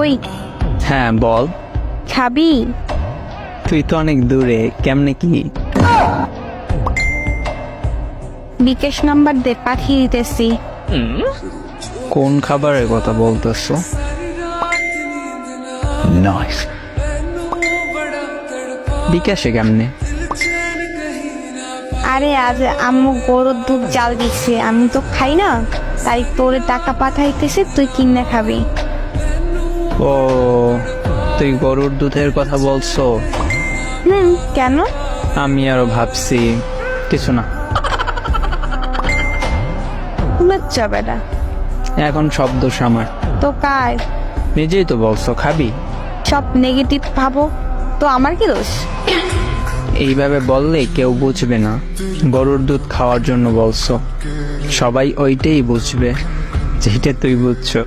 ওই হ্যাঁ বল। খাবি? তুই তো অনেক দূরে, কেমনে কি? বিকাশ নাম্বার দে, পাঠিয়ে দিতেছি। কোন খাবারের কথা বলতেছো? নাইস। বিকাশে কেমনে? আরে আজ আম্মু গরুর দুধ জাল দিচ্ছে, আমি তো খাই না, তাই তোরে টাকা পাঠাইতেছে, তুই কিনে খাবি। ও, তুই গরুর দুধের কথা বলছো? কেন? আমি আরো ভাবছি কিছু না। লজ্জা বেটা। এখন সব দোষ আমার। তো কার? নিজেই তো বলছো খাবি। সব নেগেটিভ ভাবো তো আমার কি দোষ? এইভাবে বললে কেউ বুঝবে না গরুর দুধ খাওয়ার জন্য বলছো। সবাই ওইটাই বুঝবে যেটা তুই বুঝছো।